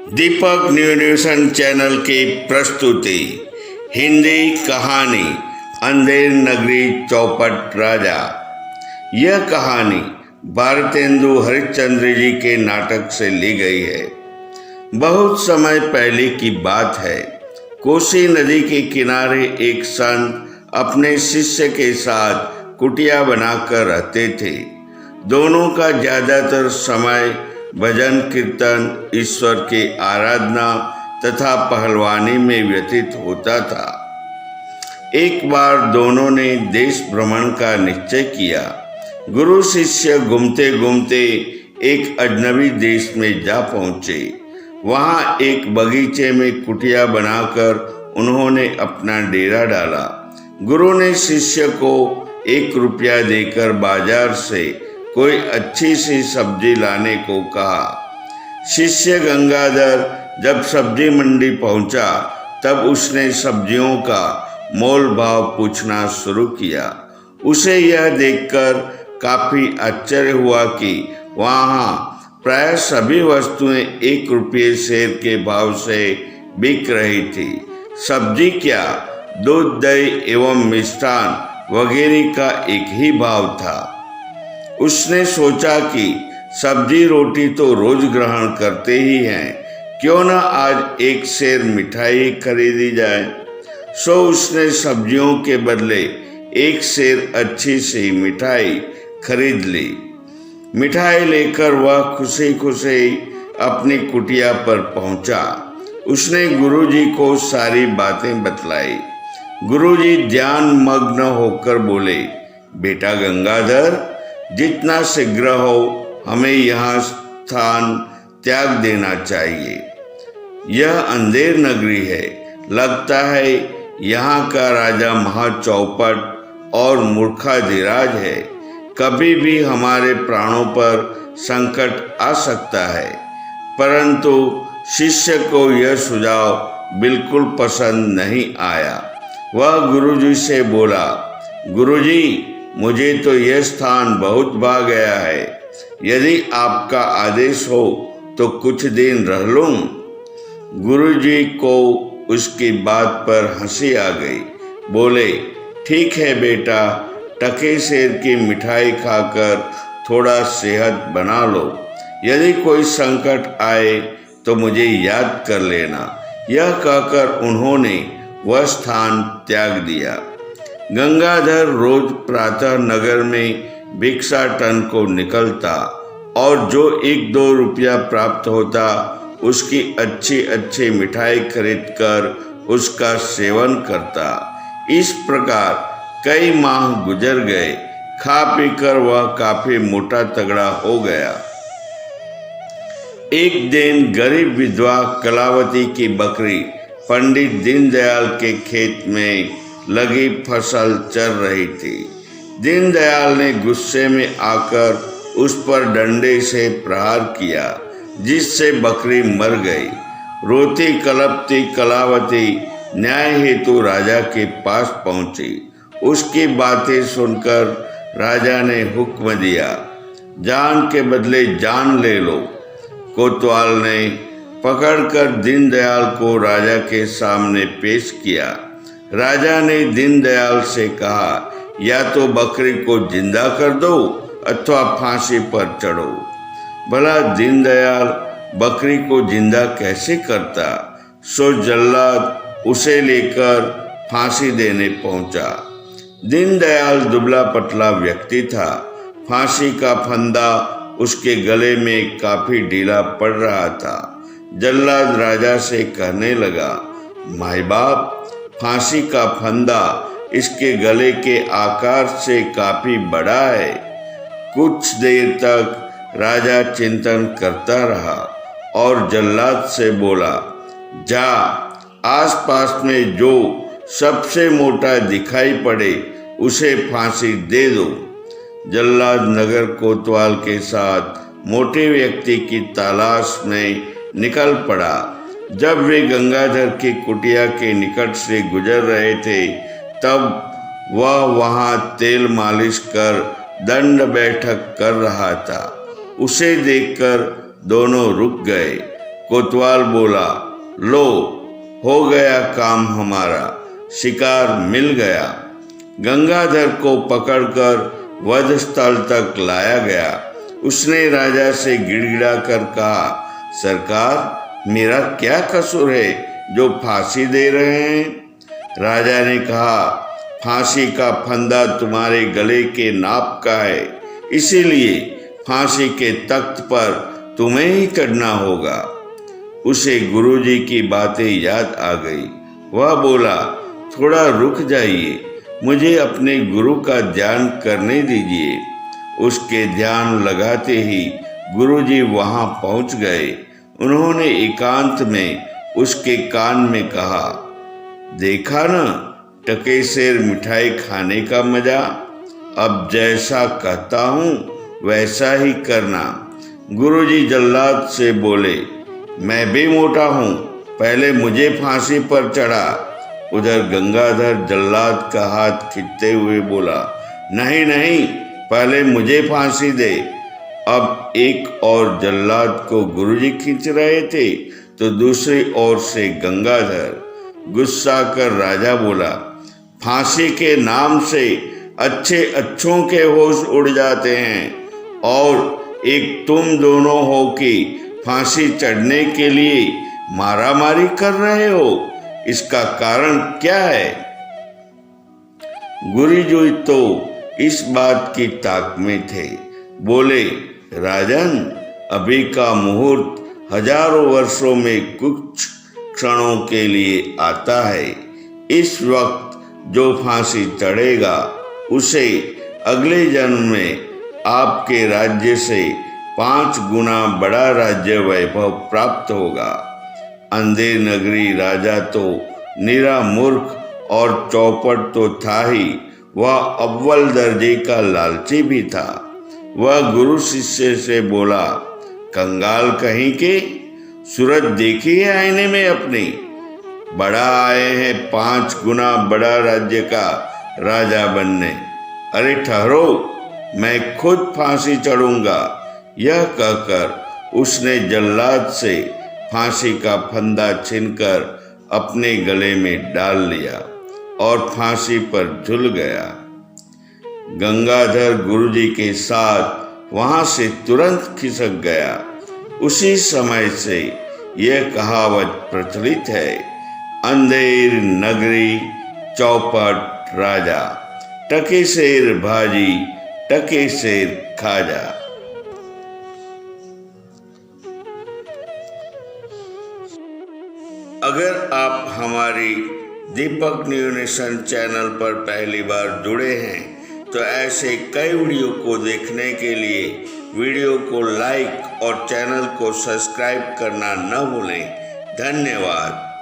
दीपक nutrition channel की प्रस्तुति हिंदी कहानी अंधेर नगरी चौपट राजा। यह कहानी भारतेंदु हरिश्चंद्र जी के नाटक से ली गई है। बहुत समय पहले की बात है। कोसी नदी के किनारे एक संत अपने शिष्य के साथ कुटिया बनाकर रहते थे। दोनों का ज्यादातर समय भजन कीर्तन, ईश्वर की आराधना तथा पहलवानी में व्यतीत होता था। एक बार दोनों ने देश भ्रमण का निश्चय किया। गुरु शिष्य घूमते घूमते एक अजनबी देश में जा पहुंचे। वहां एक बगीचे में कुटिया बनाकर उन्होंने अपना डेरा डाला। गुरु ने शिष्य को 1 रुपया देकर बाजार से कोई अच्छी सी सब्जी लाने को कहा। शिष्य गंगाधर जब सब्जी मंडी पहुंचा तब उसने सब्जियों का मोल भाव पूछना शुरू किया। उसे यह देखकर काफी आश्चर्य हुआ कि वहां प्राय सभी वस्तुएं 1 रुपये सेर के भाव से बिक रही थी। सब्जी क्या, दूध, दही एवं मिष्ठान वगैरह का एक ही भाव था। उसने सोचा कि सब्जी रोटी तो रोज ग्रहण करते ही हैं, क्यों न आज 1 सेर मिठाई खरीदी जाए। सो उसने सब्जियों के बदले 1 सेर अच्छी सी मिठाई खरीद ली। मिठाई लेकर वह खुशी खुशी अपनी कुटिया पर पहुंचा। उसने गुरुजी को सारी बातें बतलाई। गुरुजी ध्यान मग्न होकर बोले, बेटा गंगाधर, जितना शीघ्र हो हमें यहाँ स्थान त्याग देना चाहिए। यह अंधेर नगरी है। लगता है यहाँ का राजा महाचौपट और मूर्खाधिराज है। कभी भी हमारे प्राणों पर संकट आ सकता है। परंतु शिष्य को यह सुझाव बिल्कुल पसंद नहीं आया। वह गुरुजी से बोला, गुरुजी, मुझे तो यह स्थान बहुत भा गया है। यदि आपका आदेश हो तो कुछ दिन रह लूं। गुरुजी को उसकी बात पर हंसी आ गई। बोले, ठीक है बेटा, टके सेर की मिठाई खाकर थोड़ा सेहत बना लो। यदि कोई संकट आए तो मुझे याद कर लेना। यह कहकर उन्होंने वह स्थान त्याग दिया। गंगाधर रोज प्रातः नगर में भिक्षाटन को निकलता और जो 1-2 रुपया प्राप्त होता उसकी अच्छी अच्छी मिठाई खरीदकर उसका सेवन करता। इस प्रकार कई माह गुजर गए। खा पीकर वह काफी मोटा तगड़ा हो गया। एक दिन गरीब विधवा कलावती की बकरी पंडित दीनदयाल के खेत में लगी फसल चर रही थी। दीनदयाल ने गुस्से में आकर उस पर डंडे से प्रहार किया, जिससे बकरी मर गई। रोती कलपती कलावती न्याय हेतु राजा के पास पहुंची। उसकी बातें सुनकर राजा ने हुक्म दिया, जान के बदले जान ले लो। कोतवाल ने पकड़कर दीनदयाल को राजा के सामने पेश किया। राजा ने दीनदयाल से कहा, या तो बकरी को जिंदा कर दो अथवा फांसी पर चढ़ो। भला दीनदयाल बकरी को जिंदा कैसे करता। सो जल्लाद उसे लेकर फांसी देने पहुंचा। दीनदयाल दुबला पतला व्यक्ति था। फांसी का फंदा उसके गले में काफी ढीला पड़ रहा था। जल्लाद राजा से कहने लगा, माई बाप, फांसी का फंदा इसके गले के आकार से काफी बड़ा है। कुछ देर तक राजा चिंतन करता रहा और जल्लाद से बोला, जा, आसपास में जो सबसे मोटा दिखाई पड़े उसे फांसी दे दो। जल्लाद नगर कोतवाल के साथ मोटे व्यक्ति की तलाश में निकल पड़ा। जब वे गंगाधर की कुटिया के निकट से गुजर रहे थे तब वह वहां तेल मालिश कर दंड बैठक कर रहा था। उसे देखकर दोनों रुक गए। कोतवाल बोला, लो हो गया काम हमारा, शिकार मिल गया। गंगाधर को पकड़कर वध स्थल तक लाया गया। उसने राजा से गिड़गिड़ा कर कहा, सरकार मेरा क्या कसूर है जो फांसी दे रहे हैं? राजा ने कहा, फांसी का फंदा तुम्हारे गले के नाप का है, इसीलिए फांसी के तख्त पर तुम्हें ही चढ़ना होगा। उसे गुरुजी की बातें याद आ गई। वह बोला, थोड़ा रुक जाइए, मुझे अपने गुरु का ध्यान करने दीजिए। उसके ध्यान लगाते ही गुरुजी वहां पहुंच गए। उन्होंने एकांत में उसके कान में कहा, देखा ना टकेसेर मिठाई खाने का मजा, अब जैसा कहता हूँ वैसा ही करना। गुरुजी जल्लाद से बोले, मैं भी मोटा हूँ, पहले मुझे फांसी पर चढ़ा। उधर गंगाधर जल्लाद का हाथ खींचते हुए बोला, नहीं नहीं, पहले मुझे फांसी दे। अब एक और जल्लाद को गुरुजी खींच रहे थे तो दूसरी ओर से गंगाधर। गुस्सा कर राजा बोला, फांसी के नाम से अच्छे अच्छों के होश उड़ जाते हैं और एक तुम दोनों हो कि फांसी चढ़ने के लिए मारामारी कर रहे हो, इसका कारण क्या है? गुरुजी तो इस बात की ताक में थे। बोले, राजन, अभी का मुहूर्त हजारों वर्षों में कुछ क्षणों के लिए आता है। इस वक्त जो फांसी चढ़ेगा उसे अगले जन्म में आपके राज्य से 5 गुना बड़ा राज्य वैभव प्राप्त होगा। अंधेर नगरी राजा तो निरा मूर्ख और चौपट तो था ही, वह अव्वल दर्जे का लालची भी था। वह गुरु शिष्य से बोला, कंगाल कहीं के, सूरज देखी है आईने में अपनी, बड़ा आए हैं 5 गुना बड़ा राज्य का राजा बनने। अरे ठहरो, मैं खुद फांसी चढ़ूंगा। यह कहकर उसने जल्लाद से फांसी का फंदा छीनकर अपने गले में डाल लिया और फांसी पर झूल गया। गंगाधर गुरुजी के साथ वहां से तुरंत खिसक गया। उसी समय से यह कहावत प्रचलित है, अंधेर नगरी चौपट राजा, टके शेर भाजी टके शेर खाजा। अगर आप हमारी दीपक न्यूज़ नेशन चैनल पर पहली बार जुड़े हैं तो ऐसे कई वीडियो को देखने के लिए वीडियो को लाइक और चैनल को सब्सक्राइब करना न भूलें। धन्यवाद।